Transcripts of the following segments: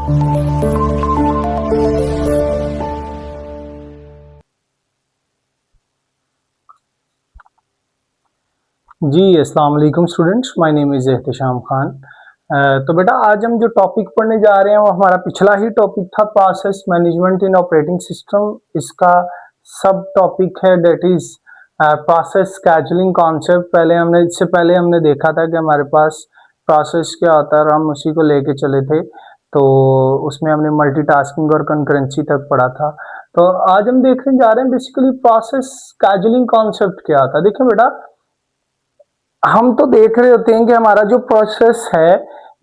जी अस्सलाम वालेकुम students, my name is Ehtisham Khan. तो बेटा आज हम जो टॉपिक पढ़ने जा रहे हैं वो हमारा पिछला ही टॉपिक था, प्रोसेस मैनेजमेंट इन ऑपरेटिंग सिस्टम। इसका सब टॉपिक है that is process scheduling concept. इससे पहले हमने देखा था कि हमारे पास प्रोसेस क्या होता है और हम उसी को लेके चले थे। तो उसमें हमने मल्टीटास्किंग और कंकरेंसी तक पढ़ा था। तो आज हम देखने जा रहे हैं बेसिकली प्रोसेस स्केजुलिंग कॉन्सेप्ट क्या होता है। देखिए बेटा, हम तो देख रहे होते हैं कि हमारा जो प्रोसेस है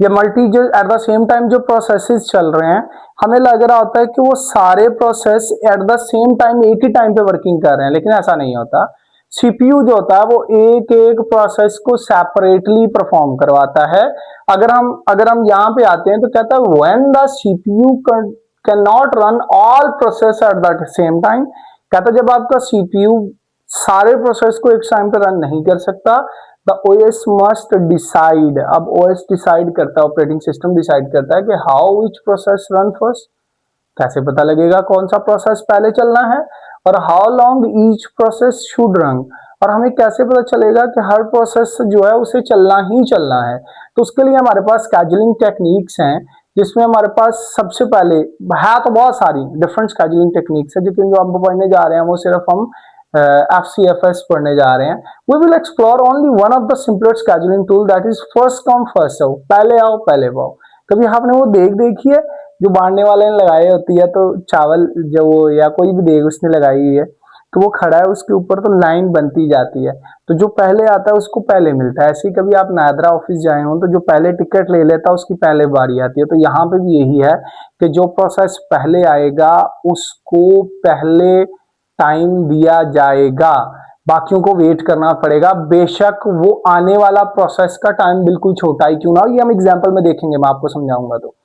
या जो एट द सेम टाइम जो प्रोसेसेस चल रहे हैं, हमें लग रहा होता है कि वो सारे process at the same time एक ही टाइम पे वर्किंग कर रहे हैं, लेकिन ऐसा नहीं होता। सीपीयू जो होता है वो एक एक प्रोसेस को सेपरेटली परफॉर्म करवाता है। अगर हम यहाँ पे आते हैं तो कहता है when the CPU can not run all process at the same time. कहता है जब आपका सीपीयू सारे प्रोसेस को एक टाइम पे रन नहीं कर सकता, द ओएस मस्ट डिसाइड। अब ओएस डिसाइड करता है, ऑपरेटिंग सिस्टम डिसाइड करता है कि how which process run first. कैसे पता लगेगा कौन सा प्रोसेस पहले चलना है और how long each process should run. और हमें कैसे पता चलेगा कि हर प्रोसेस जो है उसे चलना ही चलना है। तो उसके लिए हमारे पास स्केजुलिंग टेक्निक्स हैं, जिसमें हमारे पास सबसे पहले है तो बहुत सारी डिफरेंट स्केजुलिंग टेक्निक्स है, लेकिन जो हम पढ़ने जा रहे हैं वो सिर्फ हम FCFS पढ़ने जा रहे हैं। We will explore only one of the simplest scheduling tool, that is first come first serve। पहले आओ पहले पाओ। कभी आपने वो देखी है जो बांटने वाले ने लगाई होती है, तो चावल जो वो या कोई भी देग उसने लगाई हुई है, तो वो खड़ा है उसके ऊपर तो लाइन बनती जाती है, तो जो पहले आता है उसको पहले मिलता है। ऐसे ही कभी आप नादरा ऑफिस जाए हो तो जो पहले टिकट ले लेता है उसकी पहले बारी आती है। तो यहाँ पे भी यही है कि जो प्रोसेस पहले आएगा उसको पहले टाइम दिया जाएगा, बाकियों को वेट करना पड़ेगा, बेशक वो आने वाला प्रोसेस का टाइम बिल्कुल छोटा ही क्यों ना हो। ये हम एग्जांपल में देखेंगे, मैं आपको समझाऊंगा। तो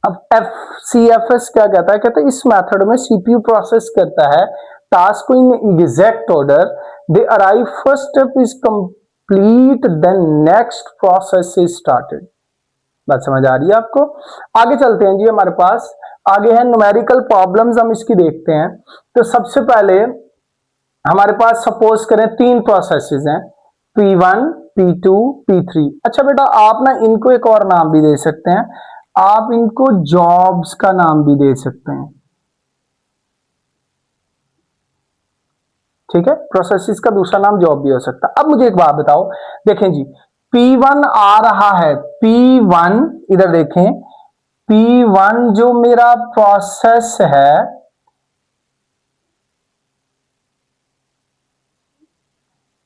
अब FCFS क्या कहता है, कहता है इस मेथड में सीपीयू प्रोसेस करता है टास्क को in exact order, they arrive first step is complete then next process is started. बात समझ आ रही है आपको? आगे चलते हैं जी। हमारे पास आगे है न्यूमेरिकल प्रॉब्लम्स, हम इसकी देखते हैं। तो सबसे पहले हमारे पास सपोज करें 3 प्रोसेसेस हैं, P1, P2, P3। अच्छा बेटा, आप ना इनको एक और नाम भी दे सकते हैं, आप इनको जॉब्स का नाम भी दे सकते हैं। ठीक है, प्रोसेसेस का दूसरा नाम जॉब भी हो सकता है। अब मुझे एक बात बताओ, देखें जी, P1 आ रहा है, P1 इधर देखें, P1 जो मेरा प्रोसेस है,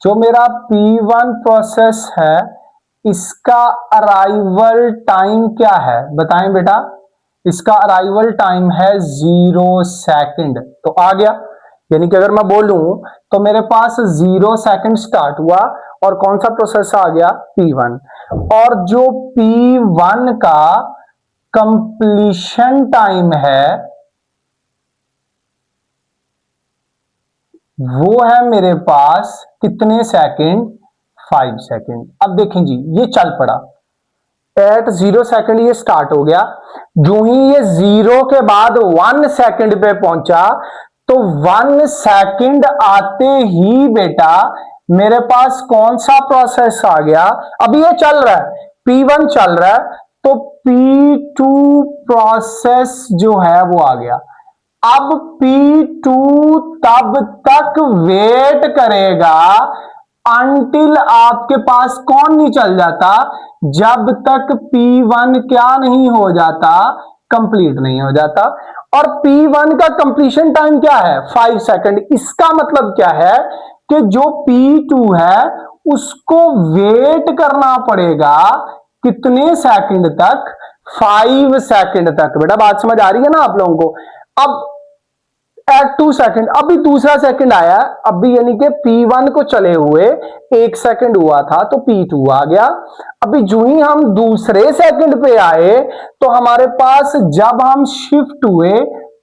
जो मेरा P1 प्रोसेस है, इसका अराइवल टाइम क्या है बताएं बेटा? इसका अराइवल टाइम है 0 सेकंड। तो आ गया, यानी कि अगर मैं बोलूं तो मेरे पास 0 सेकंड स्टार्ट हुआ और कौन सा प्रोसेस आ गया? P1। और जो P1 का कंप्लीशन टाइम है वो है मेरे पास कितने सेकंड? 5 सेकंड। अब देखें जी, ये चल पड़ा एट 0 सेकंड, ये स्टार्ट हो गया। जो ही ये 0 के बाद 1 सेकंड पे पहुंचा, तो 1 सेकंड आते ही बेटा मेरे पास कौन सा प्रोसेस आ गया? अभी ये चल रहा है, P1 चल रहा है, तो P2 प्रोसेस जो है वो आ गया। अब P2 तब तक वेट करेगा अंटिल आपके पास कौन नहीं चल जाता, जब तक P1 क्या नहीं हो जाता? कंप्लीट नहीं हो जाता। और P1 का कंप्लीशन टाइम क्या है? 5 सेकंड। इसका मतलब क्या है कि जो P2 है उसको वेट करना पड़ेगा कितने सेकंड तक? 5 सेकंड तक। बेटा बात समझ आ रही है ना आप लोगों को? अब एट 2 सेकंड, अभी दूसरा सेकंड आया, अभी यानी कि P1 को चले हुए 1 सेकंड हुआ था, तो P2 आ गया। अभी जो ही हम दूसरे सेकंड पे आए तो हमारे पास जब हम शिफ्ट हुए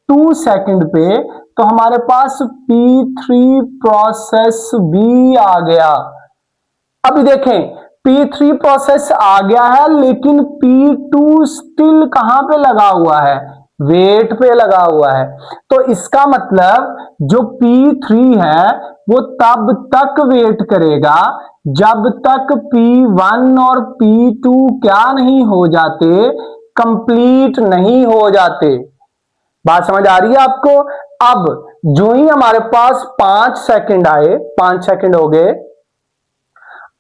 2 सेकंड पे, तो हमारे पास P3 प्रोसेस भी आ गया। अभी देखें P3 प्रोसेस आ गया है, लेकिन P2 स्टिल कहां पे लगा हुआ है, वेट पे लगा हुआ है। तो इसका मतलब जो P3 है वो तब तक वेट करेगा जब तक P1 और P2 क्या नहीं हो जाते, कंप्लीट नहीं हो जाते। बात समझ आ रही है आपको? अब जो ही हमारे पास 5 सेकंड आए, 5 सेकंड हो गए,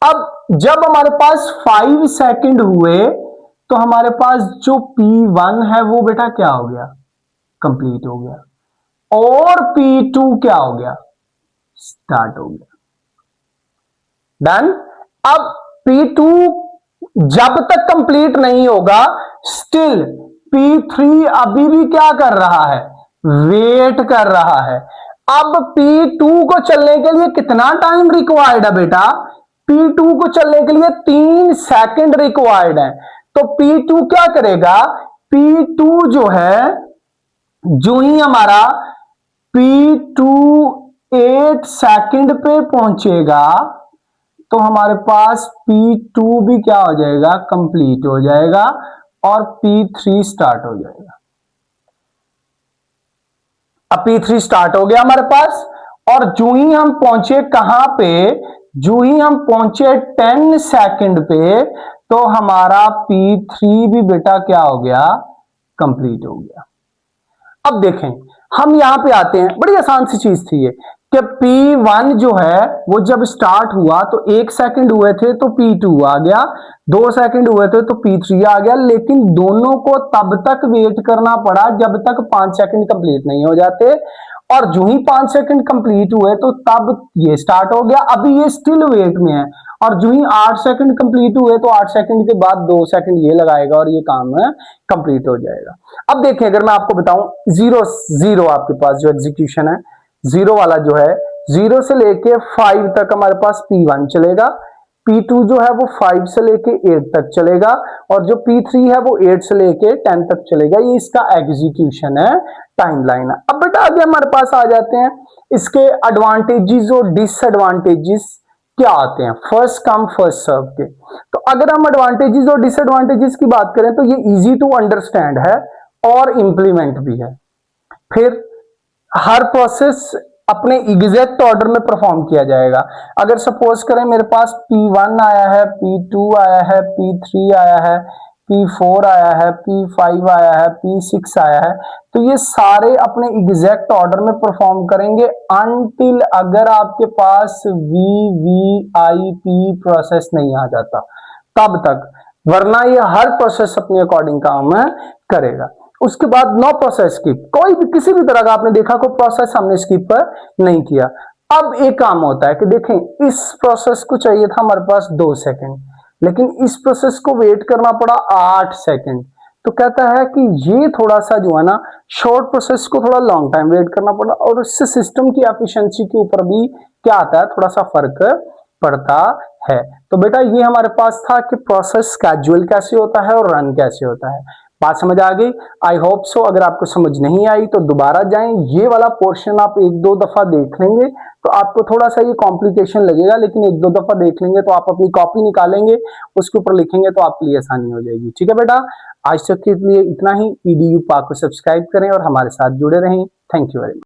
अब जब हमारे पास 5 सेकंड हुए तो हमारे पास जो P1 है वो बेटा क्या हो गया, कंप्लीट हो गया, और P2 क्या हो गया, स्टार्ट हो गया। डन। अब P2 जब तक कंप्लीट नहीं होगा, स्टिल P3 अभी भी क्या कर रहा है, वेट कर रहा है। अब P2 को चलने के लिए कितना टाइम रिक्वायर्ड है बेटा, P2 को चलने के लिए 3 सेकंड रिक्वायर्ड है। तो P2 क्या करेगा, P2 जो है, जो ही हमारा P2 8 सेकंड पे पहुंचेगा तो हमारे पास P2 भी क्या हो जाएगा, कंप्लीट हो जाएगा, और P3 स्टार्ट हो जाएगा। अब P3 स्टार्ट हो गया हमारे पास, और जो ही हम पहुंचे कहां पे, जो ही हम पहुंचे 10 सेकंड पे, तो हमारा P3 भी बेटा क्या हो गया, कंप्लीट हो गया। अब देखें, हम यहां पे आते हैं, बड़ी आसान सी चीज थी ये कि P1 जो है वो जब स्टार्ट हुआ तो 1 सेकंड हुए थे तो P2 आ गया, 2 सेकंड हुए थे तो P3 आ गया, लेकिन दोनों को तब तक वेट करना पड़ा जब तक 5 सेकंड कंप्लीट नहीं हो जाते, और जो ही 5 सेकंड कंप्लीट हुए तो तब ये स्टार्ट हो गया। अभी ये स्टिल वेट में है, और जो ही 8 सेकंड कंप्लीट हुए तो 8 सेकंड के बाद 2 सेकंड ये लगाएगा और ये काम कंप्लीट हो जाएगा। अब देखिए, अगर मैं आपको बताऊं, 0 आपके पास जो एग्जीक्यूशन है, 0 वाला जो है, 0 से लेके 5 तक हमारे पास P1 चलेगा, P2 जो है वो 5 से लेके 8 तक चलेगा, और जो P3 है वो 8 से लेके 10 तक चलेगा। ये इसका एग्जीक्यूशन है, टाइमलाइन है। अब बेटा आगे हमारे पास आ जाते हैं, इसके एडवांटेजेस और डिसएडवांटेजेस क्या आते हैं, फर्स्ट कम फर्स्ट सर्व के। तो अगर हम एडवांटेजेस और डिसएडवांटेजेस की बात करें तो ये इजी टू अंडरस्टैंड है और इंप्लीमेंट भी है। फिर हर प्रोसेस अपने एग्जैक्ट ऑर्डर में परफॉर्म किया जाएगा। अगर सपोज करें मेरे पास P1 आया है, P2 आया है, P3 आया है, P4 आया है, P5 आया है, P6 आया है, तो ये सारे अपने एग्जैक्ट ऑर्डर में परफॉर्म करेंगे अनटिल अगर आपके पास VVIP प्रोसेस नहीं आ जाता, तब तक, वरना ये हर प्रोसेस अपने अकॉर्डिंग काम करेगा। उसके बाद नो प्रोसेस स्किप, कोई भी किसी भी तरह का आपने देखा कोई प्रोसेस हमने स्किप नहीं किया। अब एक काम होता है कि देखें, इस प्रोसेस को चाहिए था हमारे पास 2 सेकंड, लेकिन इस प्रोसेस को वेट करना पड़ा 8 सेकंड। तो कहता है कि ये थोड़ा सा जो है ना, शॉर्ट प्रोसेस को थोड़ा लॉन्ग टाइम वेट करना पड़ा, और उससे सिस्टम की एफिशिएंसी के ऊपर भी क्या आता है, थोड़ा सा फर्क पड़ता है। तो बेटा ये हमारे पास था कि प्रोसेस स्केड्यूल कैसे होता है और रन कैसे होता है। बात समझ आ गई? I hope so. अगर आपको समझ नहीं आई तो दोबारा जाएं, ये वाला पोर्शन आप 1-2 दफा देख लेंगे तो आपको थोड़ा सा ये कॉम्प्लिकेशन लगेगा, लेकिन 1-2 दफा देख लेंगे तो आप अपनी कॉपी निकालेंगे, उसके ऊपर लिखेंगे तो आपके लिए आसानी हो जाएगी। ठीक है बेटा, आज तक के लिए इतना ही। EDU पाक को सब्सक्राइब करें और हमारे साथ जुड़े रहें। Thank you very much.